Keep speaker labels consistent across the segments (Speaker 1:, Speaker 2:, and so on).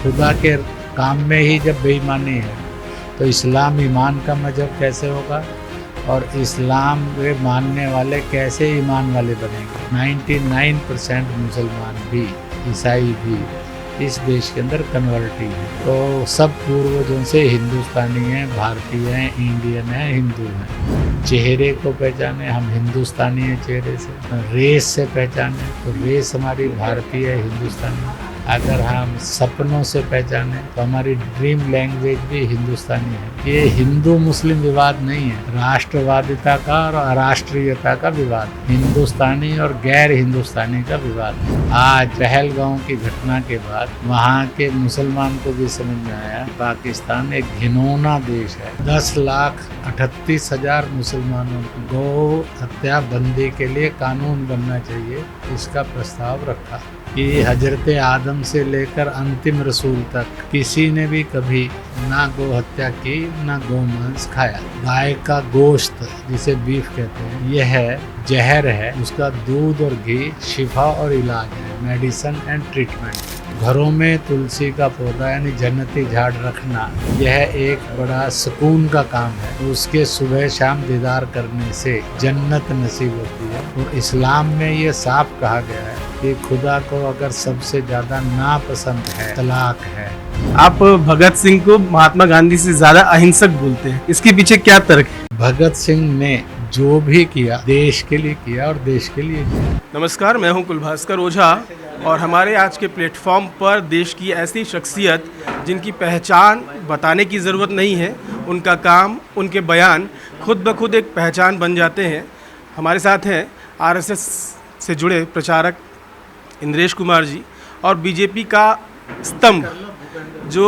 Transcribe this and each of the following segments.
Speaker 1: खुदा के काम में ही जब बेईमानी है तो इस्लाम ईमान का मजहब कैसे होगा और इस्लाम के मानने वाले कैसे ईमान वाले बनेंगे। 99% मुसलमान भी, ईसाई भी इस देश के अंदर कन्वर्टी है। तो सब पूर्वजों से हिंदुस्तानी हैं, भारतीय हैं, इंडियन हैं, हिंदू हैं। चेहरे को पहचाने, हम हिंदुस्तानी हैं चेहरे से। रेस से पहचाने तो रेस हमारी भारतीय है, हिंदुस्तानी। अगर हम सपनों से पहचाने तो हमारी ड्रीम लैंग्वेज भी हिंदुस्तानी है। ये हिंदू मुस्लिम विवाद नहीं है, राष्ट्रवादिता का और अराष्ट्रीयता का विवाद, हिंदुस्तानी और गैर हिंदुस्तानी का विवाद। आज पहलगांव की घटना के बाद वहाँ के मुसलमान को भी समझ में आया पाकिस्तान एक घिनौना देश है। 10,38,000 मुसलमानों गौ हत्या बंदी के लिए कानून बनना चाहिए, इसका प्रस्ताव रखा कि हजरत आदम से लेकर अंतिम रसूल तक किसी ने भी कभी ना गौ हत्या की, ना गौ मांस खाया। गाय का गोश्त जिसे बीफ कहते हैं, यह है जहर है, उसका दूध और घी शिफा और इलाज है, मेडिसिन एंड ट्रीटमेंट। घरों में तुलसी का पौधा यानी जन्नती झाड़ रखना यह एक बड़ा सुकून का काम है। उसके सुबह शाम दीदार करने से जन्नत नसीब होती है। और इस्लाम में ये साफ कहा गया है कि खुदा को अगर सबसे ज़्यादा नापसंद है तलाक है।
Speaker 2: आप भगत सिंह को महात्मा गांधी से ज्यादा अहिंसक बोलते हैं, इसके पीछे क्या तर्क है?
Speaker 1: भगत सिंह ने जो भी किया देश के लिए किया और देश के लिए किया।
Speaker 2: नमस्कार, मैं हूं कुलभास्कर ओझा और हमारे आज के प्लेटफॉर्म पर देश की ऐसी शख्सियत जिनकी पहचान बताने की ज़रूरत नहीं है, उनका काम, उनके बयान खुद ब खुद एक पहचान बन जाते हैं। हमारे साथ हैं आरएसएस से जुड़े प्रचारक इंद्रेश कुमार जी और बीजेपी का स्तंभ, जो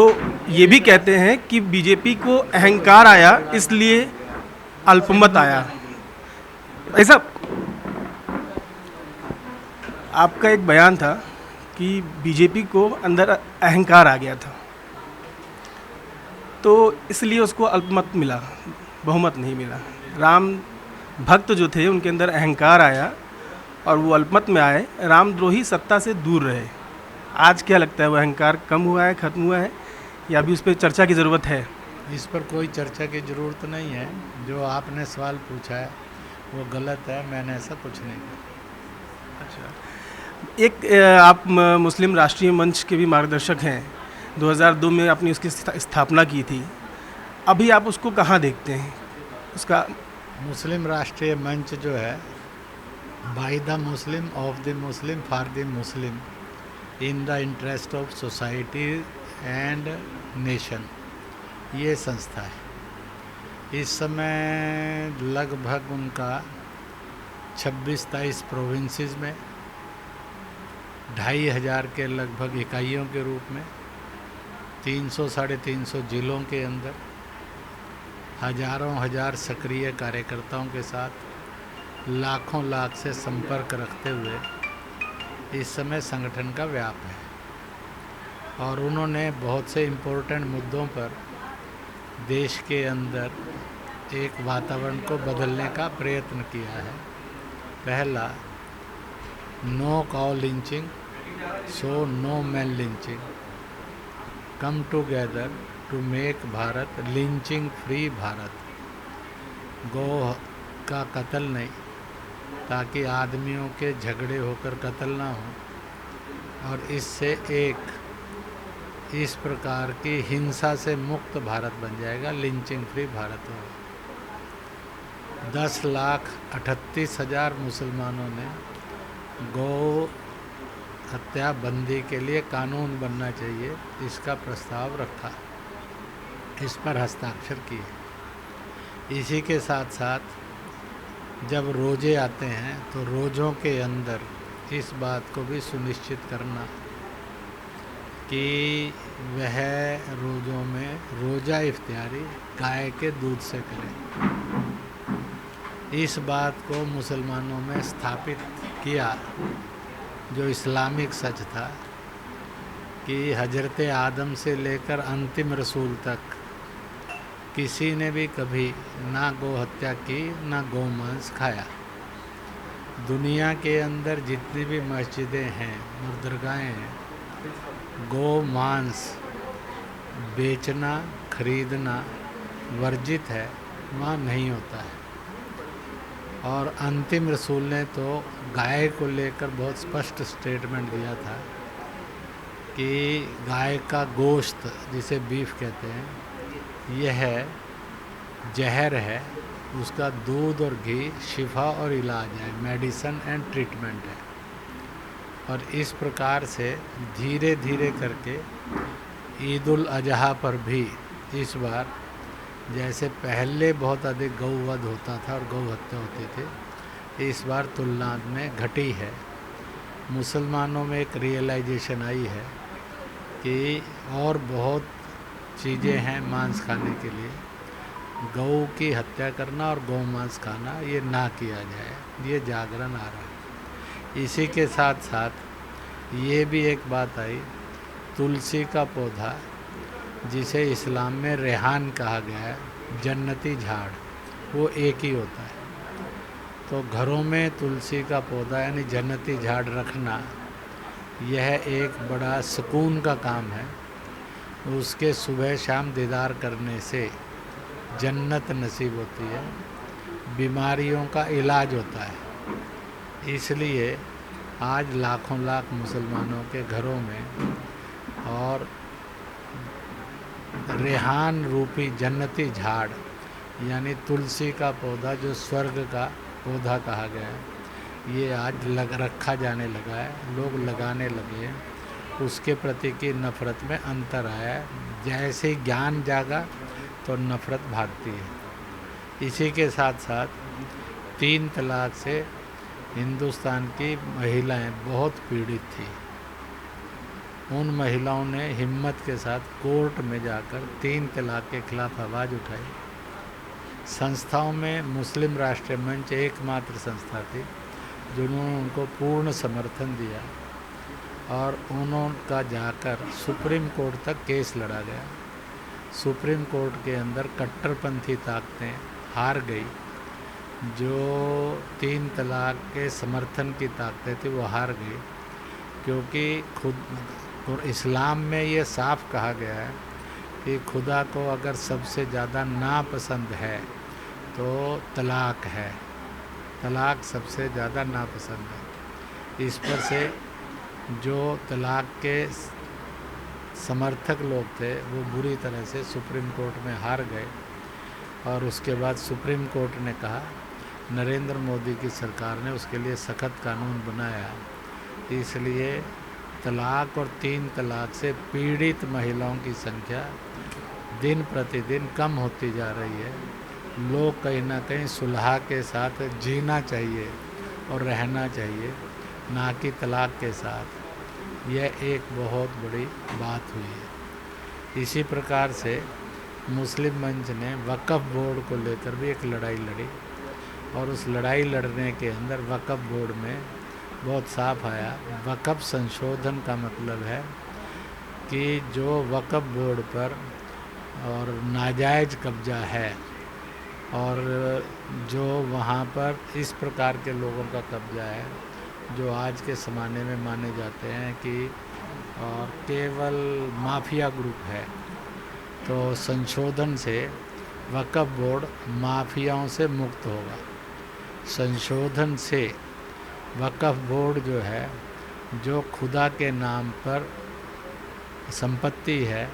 Speaker 2: ये भी कहते हैं कि बीजेपी को अहंकार आया इसलिए अल्पमत आया। ऐसा आपका एक बयान था कि बीजेपी को अंदर अहंकार आ गया था, तो इसलिए उसको अल्पमत मिला, बहुमत नहीं मिला। राम भक्त जो थे उनके अंदर अहंकार आया और वो अल्पमत में आए, रामद्रोही सत्ता से दूर रहे। आज क्या लगता है, वो अहंकार कम हुआ है, खत्म हुआ है, या अभी उस पर चर्चा की ज़रूरत है?
Speaker 1: इस पर कोई चर्चा की ज़रूरत नहीं है। जो आपने सवाल पूछा है वो गलत है, मैंने ऐसा कुछ नहीं कहा।
Speaker 2: अच्छा, एक आप मुस्लिम राष्ट्रीय मंच के भी मार्गदर्शक हैं। 2002 में आपने उसकी स्थापना की थी। अभी आप उसको कहाँ देखते हैं? उसका
Speaker 1: मुस्लिम राष्ट्रीय मंच जो है, by the Muslim, of the Muslim, for the Muslim, in the interest of society and nation, ये संस्था है। इस समय लगभग उनका 26-23 प्रोविंसेस में 2,500 के लगभग इकाइयों के रूप में 300-350 जिलों के अंदर हजारों हजार सक्रिय कार्यकर्ताओं के साथ लाखों लाख से संपर्क रखते हुए इस समय संगठन का व्याप है। और उन्होंने बहुत से इम्पोर्टेंट मुद्दों पर देश के अंदर एक वातावरण को बदलने का प्रयत्न किया है। पहला, no cow lynching, so no man lynching, come together to make Bharat lynching free Bharat. गौ का कत्ल नहीं, ताकि आदमियों के झगड़े होकर कत्ल ना हो और इससे एक इस प्रकार की हिंसा से मुक्त भारत बन जाएगा, लिंचिंग फ्री भारत होगा। 10,38,000 मुसलमानों ने गौ हत्या बंदी के लिए कानून बनना चाहिए, इसका प्रस्ताव रखा, इस पर हस्ताक्षर किए। इसी के साथ साथ जब रोजे आते हैं तो रोज़ों के अंदर इस बात को भी सुनिश्चित करना कि वह रोज़ों में रोज़ा इफ्तियारी गाय के दूध से करें। इस बात को मुसलमानों में स्थापित किया, जो इस्लामिक सच था कि हजरत आदम से लेकर अंतिम रसूल तक किसी ने भी कभी ना गौ हत्या की, ना गौ मांस खाया। दुनिया के अंदर जितनी भी मस्जिदें हैं और दरगाहें हैं, गौ मांस बेचना खरीदना वर्जित है वहाँ नहीं होता है। और अंतिम रसूल ने तो गाय को लेकर बहुत स्पष्ट स्टेटमेंट दिया था कि गाय का गोश्त जिसे बीफ कहते हैं यह जहर है, उसका दूध और घी शिफा और इलाज है, मेडिसन एंड ट्रीटमेंट है। और इस प्रकार से धीरे धीरे करके ईद उल अजहा पर भी इस बार जैसे पहले बहुत अधिक गौवध होता था और गौ हत्या होती थी, इस बार तुलना में घटी है। मुसलमानों में एक रियलाइजेशन आई है कि और बहुत चीज़ें हैं मांस खाने के लिए, गौ की हत्या करना और गौ मांस खाना ये ना किया जाए, ये जागरण आ रहा है। इसी के साथ साथ ये भी एक बात आई, तुलसी का पौधा जिसे इस्लाम में रेहान कहा गया है, जन्नती झाड़, वो एक ही होता है। तो घरों में तुलसी का पौधा यानी जन्नती झाड़ रखना यह एक बड़ा सुकून का काम है। उसके सुबह शाम दीदार करने से जन्नत नसीब होती है, बीमारियों का इलाज होता है। इसलिए आज लाखों लाख मुसलमानों के घरों में और रेहान रूपी जन्नती झाड़ यानी तुलसी का पौधा जो स्वर्ग का पौधा कहा गया है, ये आज रखा जाने लगा है, लोग लगाने लगे हैं। उसके प्रति की नफ़रत में अंतर आया है। जैसे ही ज्ञान जागा तो नफ़रत भागती है। इसी के साथ साथ 3 तलाक से हिंदुस्तान की महिलाएं बहुत पीड़ित थी। उन महिलाओं ने हिम्मत के साथ कोर्ट में जाकर 3 तलाक के खिलाफ आवाज़ उठाई। संस्थाओं में मुस्लिम राष्ट्रीय मंच एकमात्र संस्था थी जिन्होंने उनको पूर्ण समर्थन दिया और उनका जाकर सुप्रीम कोर्ट तक केस लड़ा गया। सुप्रीम कोर्ट के अंदर कट्टरपंथी ताकतें हार गई। जो 3 तलाक के समर्थन की ताकतें थी वो हार गई, क्योंकि खुद और इस्लाम में ये साफ कहा गया है कि खुदा को अगर सबसे ज़्यादा नापसंद है तो तलाक है, तलाक सबसे ज़्यादा नापसंद है। इस पर से जो तलाक के समर्थक लोग थे वो बुरी तरह से सुप्रीम कोर्ट में हार गए और उसके बाद सुप्रीम कोर्ट ने कहा, नरेंद्र मोदी की सरकार ने उसके लिए सख्त कानून बनाया। इसलिए तलाक और 3 तलाक से पीड़ित महिलाओं की संख्या दिन प्रतिदिन कम होती जा रही है। लोग कहीं ना कहीं सुलह के साथ जीना चाहिए और रहना चाहिए, ना कि तलाक के साथ। यह एक बहुत बड़ी बात हुई है। इसी प्रकार से मुस्लिम मंच ने वक्फ बोर्ड को लेकर भी एक लड़ाई लड़ी और उस लड़ाई लड़ने के अंदर वक्फ बोर्ड में बहुत साफ आया, वक्फ संशोधन का मतलब है कि जो वक्फ बोर्ड पर और नाजायज़ कब्जा है और जो वहाँ पर इस प्रकार के लोगों का कब्जा है जो आज के ज़माने में माने जाते हैं कि और केवल माफिया ग्रुप है, तो संशोधन से वक्फ बोर्ड माफियाओं से मुक्त होगा। संशोधन से वक्फ बोर्ड जो है, जो खुदा के नाम पर संपत्ति है,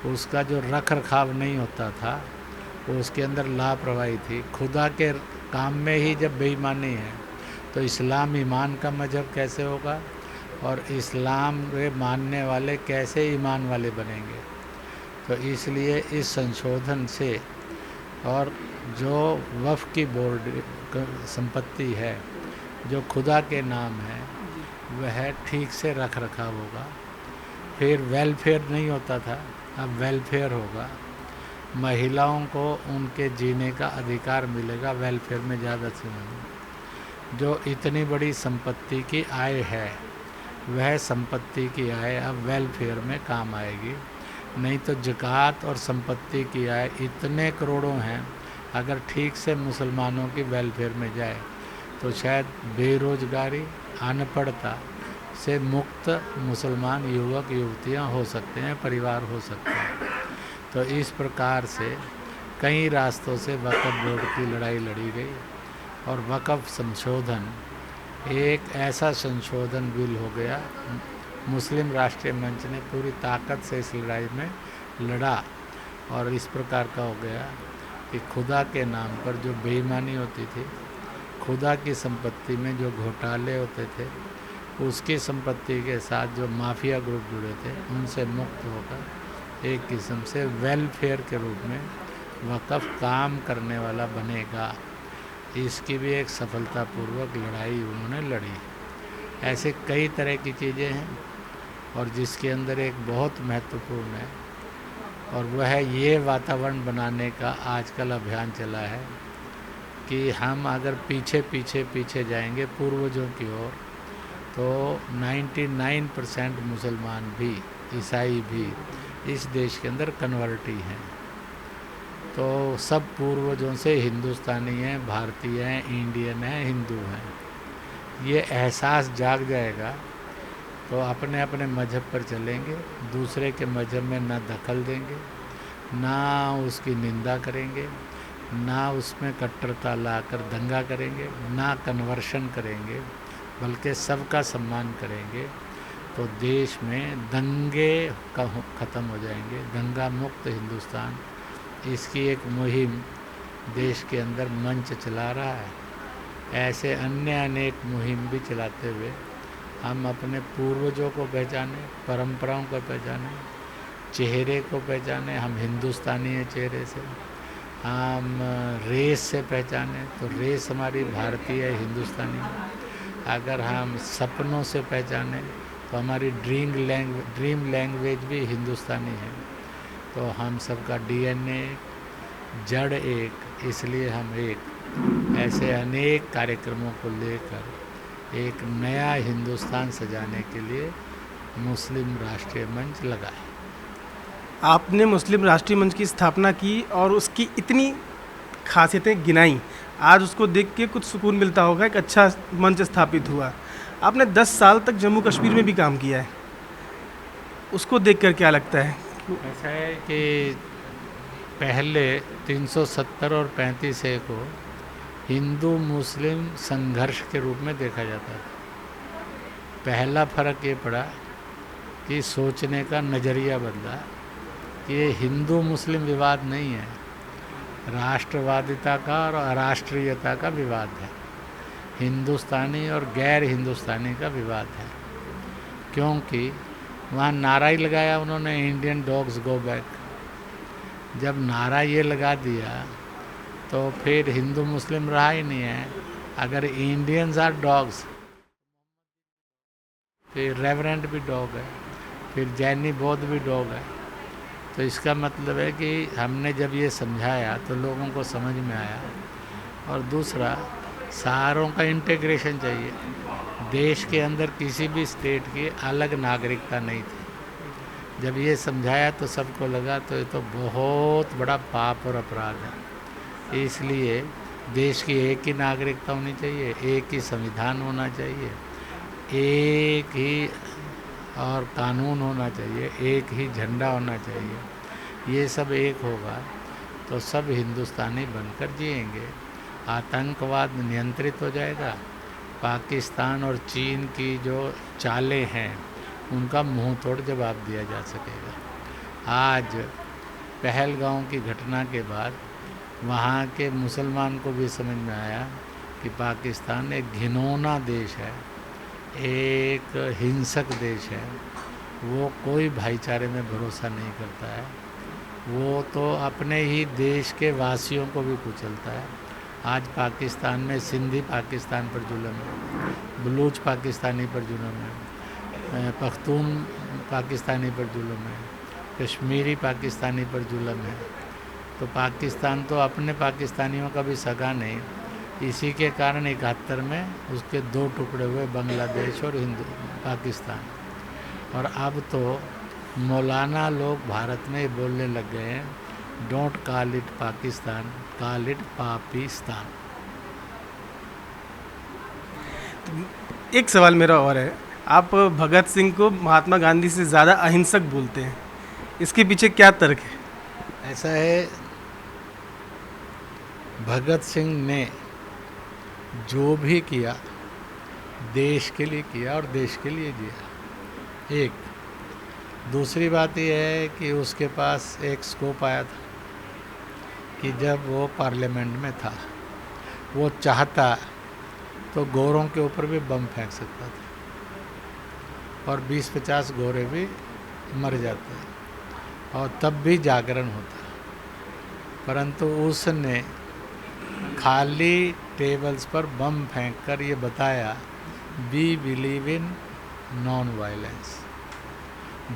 Speaker 1: उसका जो रख रखाव नहीं होता था, वो उसके अंदर लापरवाही थी। खुदा के काम में ही जब बेईमानी है तो इस्लाम ईमान का मजहब कैसे होगा और इस्लाम के मानने वाले कैसे ईमान वाले बनेंगे। तो इसलिए इस संशोधन से और जो वक्फ की बोर्ड संपत्ति है जो खुदा के नाम है वह ठीक से रख रखाव होगा। फिर वेलफेयर नहीं होता था, अब वेलफेयर होगा। महिलाओं को उनके जीने का अधिकार मिलेगा वेलफेयर में ज़्यादा से ज़्यादा। जो इतनी बड़ी संपत्ति की आय है वह संपत्ति की आय अब वेलफेयर में काम आएगी। नहीं तो ज़कात और संपत्ति की आय इतने करोड़ों हैं, अगर ठीक से मुसलमानों की वेलफेयर में जाए तो शायद बेरोजगारी अनपढ़ता से मुक्त मुसलमान युवक युवतियां हो सकते हैं, परिवार हो सकते हैं। तो इस प्रकार से कई रास्तों से वक्फ बोर्ड की लड़ाई लड़ी गई और वक्फ संशोधन एक ऐसा संशोधन बिल हो गया। मुस्लिम राष्ट्रीय मंच ने पूरी ताकत से इस लड़ाई में लड़ा और इस प्रकार का हो गया कि खुदा के नाम पर जो बेईमानी होती थी, खुदा की संपत्ति में जो घोटाले होते थे, उसकी संपत्ति के साथ जो माफिया ग्रुप जुड़े थे, उनसे मुक्त होकर एक किस्म से वेलफेयर के रूप में वक़्फ़ काम करने वाला बनेगा। इसकी भी एक सफलतापूर्वक लड़ाई उन्होंने लड़ी। ऐसे कई तरह की चीज़ें हैं और जिसके अंदर एक बहुत महत्वपूर्ण है और वह ये वातावरण बनाने का आजकल अभियान चला है कि हम अगर पीछे जाएंगे पूर्वजों की ओर तो 99% मुसलमान भी, ईसाई भी इस देश के अंदर कन्वर्टी हैं। तो सब पूर्वजों से हिंदुस्तानी हैं, भारतीय हैं, इंडियन हैं, हिंदू हैं। ये एहसास जाग जाएगा तो अपने अपने मज़हब पर चलेंगे, दूसरे के मज़हब में ना दखल देंगे, ना उसकी निंदा करेंगे, ना उसमें कट्टरता लाकर दंगा करेंगे, ना कन्वर्शन करेंगे, बल्कि सबका सम्मान करेंगे। तो देश में दंगे ख़त्म हो जाएंगे। दंगा मुक्त हिंदुस्तान, इसकी एक मुहिम देश के अंदर मंच चला रहा है। ऐसे अन्य अनेक मुहिम भी चलाते हुए हम अपने पूर्वजों को पहचाने, परंपराओं को पहचाने, चेहरे को पहचाने। हम हिंदुस्तानी हैं चेहरे से। हम रेस से पहचाने तो रेस हमारी भारतीय है, हिंदुस्तानी है। अगर हम सपनों से पहचाने तो हमारी ड्रीम लैंग्वेज भी हिंदुस्तानी है। तो हम सबका डीएनए जड़ एक, इसलिए हम एक। ऐसे अनेक कार्यक्रमों को लेकर एक नया हिंदुस्तान सजाने के लिए मुस्लिम राष्ट्रीय मंच लगा है।
Speaker 2: आपने मुस्लिम राष्ट्रीय मंच की स्थापना की और उसकी इतनी खासियतें गिनाई, आज उसको देख के कुछ सुकून मिलता होगा, एक अच्छा मंच स्थापित हुआ। आपने 10 साल तक जम्मू कश्मीर में भी काम किया है, उसको देखकर क्या लगता है?
Speaker 1: ऐसा है कि पहले 370 और 35A को हिंदू मुस्लिम संघर्ष के रूप में देखा जाता था। पहला फ़र्क ये पड़ा कि सोचने का नज़रिया बदला कि ये हिंदू मुस्लिम विवाद नहीं है, राष्ट्रवादिता का और अराष्ट्रीयता का विवाद है, हिंदुस्तानी और गैर हिंदुस्तानी का विवाद है। क्योंकि वहाँ नारा ही लगाया उन्होंने, इंडियन डॉग्स गो बैक। जब नारा ये लगा दिया तो फिर हिंदू मुस्लिम रहा ही नहीं है। अगर इंडियंस आर डॉग्स, फिर रेवरेंट भी डॉग है, फिर जैनी बौद्ध भी डॉग है। तो इसका मतलब है कि हमने जब ये समझाया तो लोगों को समझ में आया। और दूसरा, सारों का इंटीग्रेशन चाहिए। देश के अंदर किसी भी स्टेट की अलग नागरिकता नहीं थी। जब ये समझाया तो सबको लगा तो ये तो बहुत बड़ा पाप और अपराध है। इसलिए देश की एक ही नागरिकता होनी चाहिए, एक ही संविधान होना चाहिए, एक ही और कानून होना चाहिए, एक ही झंडा होना चाहिए। ये सब एक होगा तो सब हिंदुस्तानी बनकर जिएंगे। आतंकवाद नियंत्रित हो जाएगा। पाकिस्तान और चीन की जो चालें हैं उनका मुंह तोड़ जवाब दिया जा सकेगा। आज पहलगांव की घटना के बाद वहाँ के मुसलमान को भी समझ में आया कि पाकिस्तान एक घिनौना देश है, एक हिंसक देश है। वो कोई भाईचारे में भरोसा नहीं करता है, वो तो अपने ही देश के वासियों को भी कुचलता है। आज पाकिस्तान में सिंधी पाकिस्तान पर जुल्म है, बलूच पाकिस्तानी पर जुल्म है, पख्तून पाकिस्तानी पर जुल्म है, कश्मीरी पाकिस्तानी पर जुल्म है। तो पाकिस्तान तो अपने पाकिस्तानियों का भी सगा नहीं। इसी के कारण 71 में उसके 2 टुकड़े हुए, बांग्लादेश और पाकिस्तान। और अब तो मौलाना लोग भारत में बोलने लग गए हैं, don't call it Pakistan, call it Pakistan.
Speaker 2: एक सवाल मेरा और है, आप भगत सिंह को महात्मा गांधी से ज़्यादा अहिंसक बोलते हैं, इसके पीछे क्या तर्क है?
Speaker 1: ऐसा है, भगत सिंह ने जो भी किया देश के लिए किया और देश के लिए जिया। एक दूसरी बात यह है कि उसके पास एक स्कोप आया था कि जब वो पार्लियामेंट में था, वो चाहता तो गोरों के ऊपर भी बम फेंक सकता था और 20-50 गोरे भी मर जाते और तब भी जागरण होता, परंतु उसने खाली टेबल्स पर बम फेंककर ये बताया, we believe in non violence.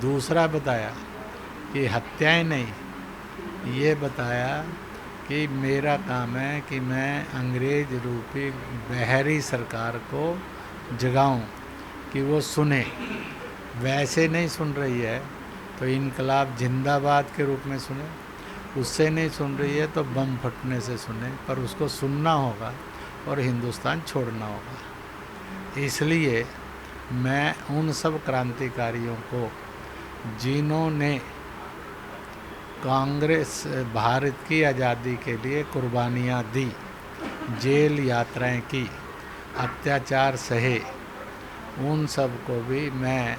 Speaker 1: दूसरा बताया कि हत्याएं नहीं, ये बताया कि मेरा काम है कि मैं अंग्रेज रूपी बहरी सरकार को जगाऊं कि वो सुने। वैसे नहीं सुन रही है तो इनकलाब जिंदाबाद के रूप में सुने, उससे नहीं सुन रही है तो बम फटने से सुने, पर उसको सुनना होगा और हिंदुस्तान छोड़ना होगा। इसलिए मैं उन सब क्रांतिकारियों को जिन्होंने कांग्रेस भारत की आज़ादी के लिए कुर्बानियाँ दी, जेल यात्राएं की, अत्याचार सहे, उन सब को भी मैं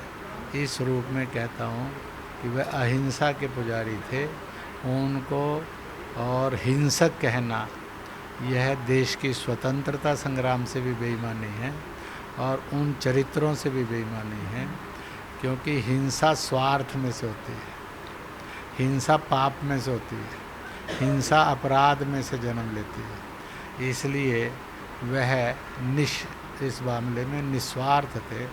Speaker 1: इस रूप में कहता हूँ कि वह अहिंसा के पुजारी थे। उनको और हिंसक कहना यह देश की स्वतंत्रता संग्राम से भी बेईमानी है और उन चरित्रों से भी बेईमानी है, क्योंकि हिंसा स्वार्थ में से होती है, हिंसा पाप में से होती है, हिंसा अपराध में से जन्म लेती है। इसलिए वह इस मामले में निस्वार्थ थे,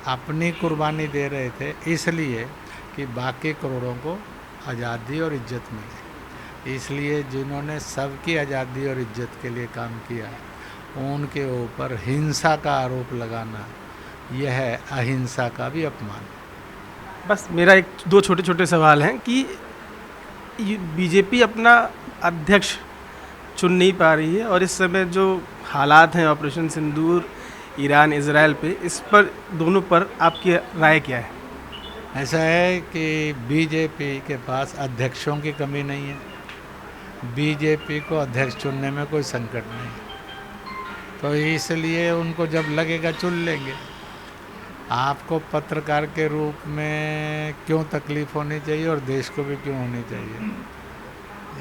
Speaker 1: अपनी कुर्बानी दे रहे थे इसलिए कि बाकी करोड़ों को आज़ादी और इज्जत मिले। इसलिए जिन्होंने सबकी आज़ादी और इज्जत के लिए काम किया, उनके ऊपर हिंसा का आरोप लगाना यह अहिंसा का भी अपमान है।
Speaker 2: बस मेरा एक दो छोटे छोटे सवाल हैं कि बीजेपी अपना अध्यक्ष चुन नहीं पा रही है और इस समय जो हालात हैं ऑपरेशन सिंदूर, ईरान इजराइल पे, इस पर दोनों पर आपकी राय क्या है?
Speaker 1: ऐसा है कि बीजेपी के पास अध्यक्षों की कमी नहीं है, बीजेपी को अध्यक्ष चुनने में कोई संकट नहीं, तो इसलिए उनको जब लगेगा चुन लेंगे। आपको पत्रकार के रूप में क्यों तकलीफ़ होनी चाहिए और देश को भी क्यों होनी चाहिए?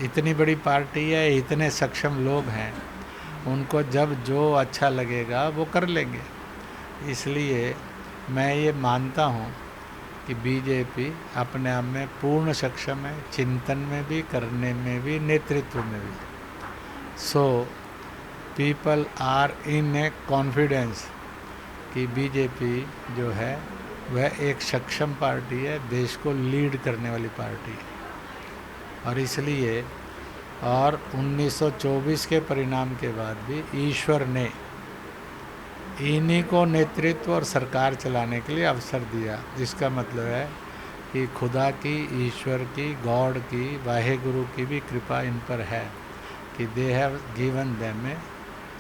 Speaker 1: इतनी बड़ी पार्टी है, इतने सक्षम लोग हैं, उनको जब जो अच्छा लगेगा वो कर लेंगे। इसलिए मैं ये मानता हूँ कि बीजेपी अपने आप में पूर्ण सक्षम है, चिंतन में भी, करने में भी, नेतृत्व में भी। So people are in a confidence कि बीजेपी जो है वह एक सक्षम पार्टी है, देश को लीड करने वाली पार्टी है। और इसलिए 1924 के परिणाम के बाद भी ईश्वर ने इन्हीं को नेतृत्व और सरकार चलाने के लिए अवसर दिया, जिसका मतलब है कि खुदा की, ईश्वर की, गॉड की, वाहेगुरु की भी कृपा इन पर है कि they have given them a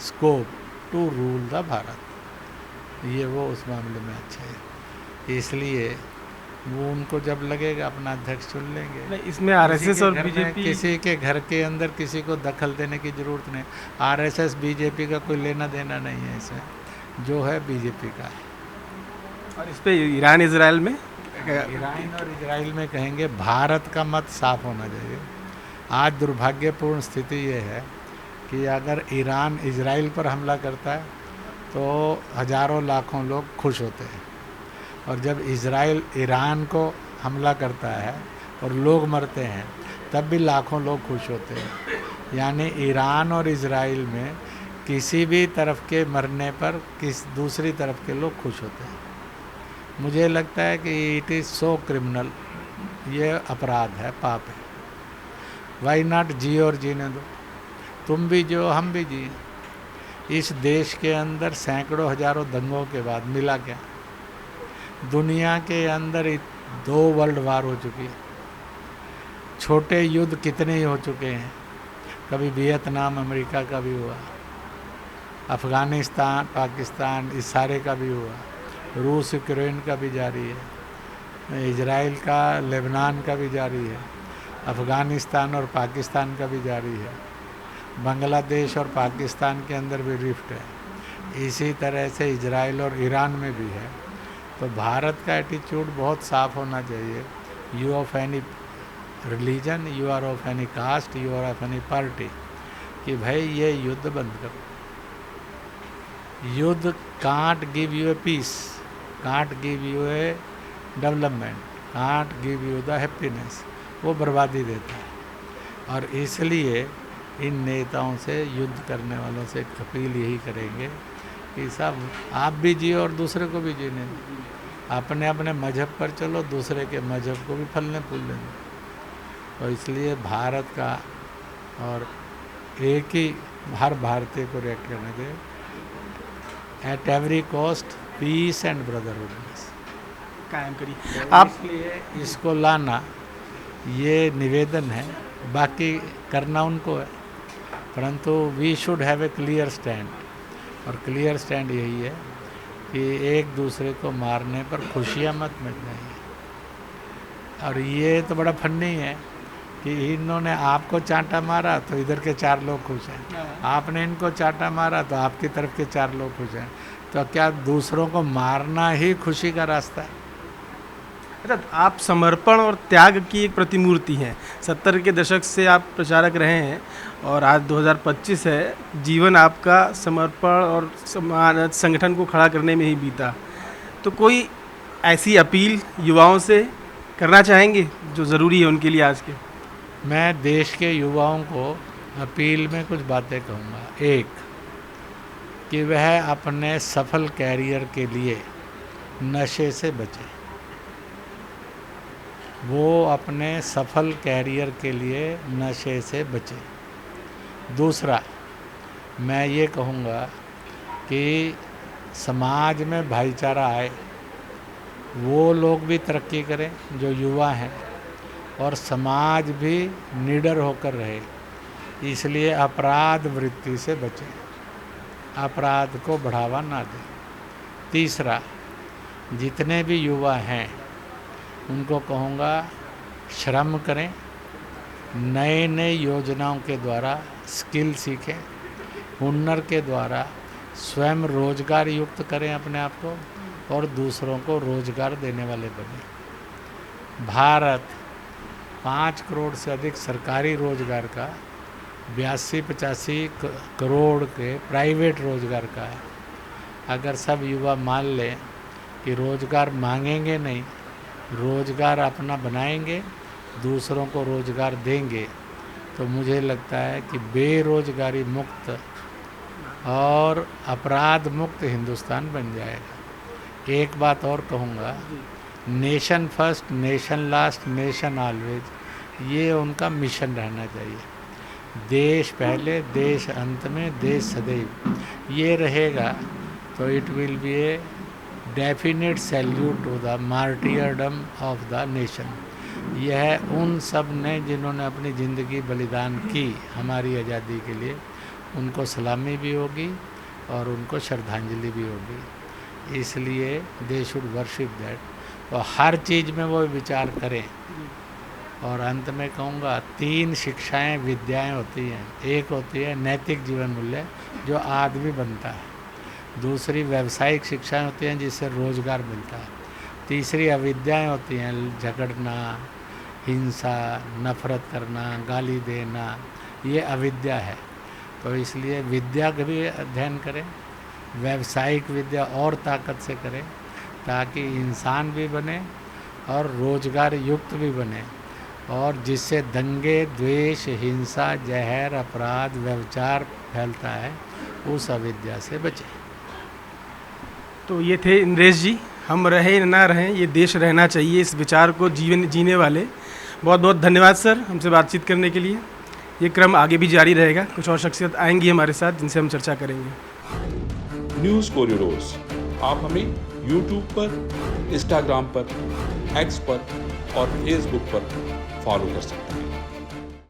Speaker 1: scope to rule the Bharat. ये वो उस मामले में अच्छा है, इसलिए वो उनको जब लगेगा अपना अध्यक्ष चुन लेंगे।
Speaker 2: इसमें आरएसएस और बीजेपी,
Speaker 1: किसी के घर के अंदर किसी को दखल देने की ज़रूरत नहीं। आरएसएस बीजेपी का कोई लेना देना नहीं है, इसमें जो है बीजेपी का है।
Speaker 2: और इस पे ईरान इजराइल में,
Speaker 1: ईरान और इजराइल में कहेंगे भारत का मत साफ होना चाहिए। आज दुर्भाग्यपूर्ण स्थिति ये है कि अगर ईरान इजराइल पर हमला करता है तो हज़ारों लाखों लोग खुश होते हैं, और जब इजराइल ईरान को हमला करता है और लोग मरते हैं तब भी लाखों लोग खुश होते हैं। यानी ईरान और इजराइल में किसी भी तरफ के मरने पर दूसरी तरफ के लोग खुश होते हैं। मुझे लगता है कि इट इज़ सो क्रिमिनल, ये अपराध है, पाप है। वाई नॉट जिए और जीने दो, तुम भी जियो हम भी जिए। इस देश के अंदर सैकड़ों हजारों दंगों के बाद मिला क्या? दुनिया के अंदर 2 वर्ल्ड वार हो चुकी है, छोटे युद्ध कितने ही हो चुके हैं। कभी वियतनाम अमेरिका का भी हुआ, अफ़गानिस्तान पाकिस्तान इस सारे का भी हुआ, रूस यूक्रेन का भी जारी है, इजराइल का लेबनान का भी जारी है। अफ़गानिस्तान और पाकिस्तान का भी जारी है, बांग्लादेश और पाकिस्तान के अंदर भी रिफ्ट है, इसी तरह से इजराइल और ईरान में भी है। तो भारत का एटीट्यूड बहुत साफ होना चाहिए। You of any religion, you are of any caste, you are of any party, कि भाई ये युद्ध बंद करो। युद्ध can't give you a peace, can't give you a development, can't give you the happiness, वो बर्बादी देता है। और इसलिए इन नेताओं से, युद्ध करने वालों से अपील यही करेंगे कि साहब आप भी जियो और दूसरे को भी जीने दो, अपने अपने मजहब पर चलो, दूसरे के मजहब को भी फलने फूलने दो। तो इसलिए भारत का और एक ही हर भारतीय को रिएक्ट करने के, at every cost peace and brotherhood
Speaker 2: कायम करिए
Speaker 1: आप,
Speaker 2: आप।
Speaker 1: इसलिए इसको लाना ये निवेदन है, बाकी करना उनको है, परंतु we should have a clear stand. और क्लियर स्टैंड यही है कि एक दूसरे को मारने पर खुशियाँ मत मिटना। और ये तो बड़ा फनी है कि इन्होंने आपको चांटा मारा तो इधर के 4 लोग खुश हैं, आपने इनको चांटा मारा तो आपकी तरफ के 4 लोग खुश हैं। तो क्या दूसरों को मारना ही खुशी का रास्ता है?
Speaker 2: अच्छा, आप समर्पण और त्याग की एक प्रतिमूर्ति हैं। 70 के दशक से आप प्रचारक रहे हैं और आज 2025 है। जीवन आपका समर्पण और संगठन को खड़ा करने में ही बीता। तो कोई ऐसी अपील युवाओं से करना चाहेंगे जो ज़रूरी है उनके लिए आज के?
Speaker 1: मैं देश के युवाओं को अपील में कुछ बातें कहूँगा। एक, कि वह अपने सफल कैरियर के लिए नशे से बचे। वो अपने सफल कैरियर के लिए नशे से बचे। दूसरा, मैं ये कहूँगा कि समाज में भाईचारा आए, वो लोग भी तरक्की करें जो युवा हैं, और समाज भी निडर होकर रहे। इसलिए अपराध वृत्ति से बचें, अपराध को बढ़ावा ना दें। तीसरा, जितने भी युवा हैं उनको कहूँगा श्रम करें, नए नए योजनाओं के द्वारा स्किल सीखें, हुनर के द्वारा स्वयं रोजगार युक्त करें अपने आप को, और दूसरों को रोजगार देने वाले बने। भारत 5 करोड़ से अधिक सरकारी रोजगार का, 82-85 करोड़ के प्राइवेट रोजगार का है। अगर सब युवा मान लें कि रोजगार मांगेंगे नहीं, रोजगार अपना बनाएंगे, दूसरों को रोजगार देंगे, तो मुझे लगता है कि बेरोजगारी मुक्त और अपराध मुक्त हिंदुस्तान बन जाएगा। एक बात और कहूँगा, nation first, nation last, nation always, ये उनका मिशन रहना चाहिए। देश पहले, देश अंत में, देश सदैव, ये रहेगा तो it will be a definite salute to the martyrdom of the nation. यह उन सब ने जिन्होंने अपनी ज़िंदगी बलिदान की हमारी आज़ादी के लिए, उनको सलामी भी होगी और उनको श्रद्धांजलि भी होगी। इसलिए दे शुड वर्शिप दैट। तो हर चीज़ में वो विचार करें। और अंत में कहूँगा, 3 शिक्षाएं, विद्याएं होती हैं। एक होती है नैतिक जीवन मूल्य जो आदमी बनता है। दूसरी व्यावसायिक शिक्षाएं होती हैं जिससे रोजगार मिलता है। तीसरी अविद्याएं होती हैं, झगड़ना, हिंसा, नफरत करना, गाली देना, ये अविद्या है। तो इसलिए विद्या का भी अध्ययन करें, व्यावसायिक विद्या और ताकत से करें, ताकि इंसान भी बने और रोजगार युक्त भी बने, और जिससे दंगे, द्वेष, हिंसा, जहर, अपराध, व्यभिचार फैलता है, उस अविद्या से बचें।
Speaker 2: तो ये थे इंद्रेश जी। हम रहें ना रहें, ये देश रहना चाहिए, इस विचार को जीवन जीने वाले। बहुत बहुत धन्यवाद सर हमसे बातचीत करने के लिए। ये क्रम आगे भी जारी रहेगा। कुछ और शख्सियत आएंगी हमारे साथ जिनसे हम चर्चा करेंगे।
Speaker 3: न्यूज़ कॉरिडोर्स आप हमें यूट्यूब पर, इंस्टाग्राम पर, एक्स पर और फेसबुक पर फॉलो कर सकते हैं।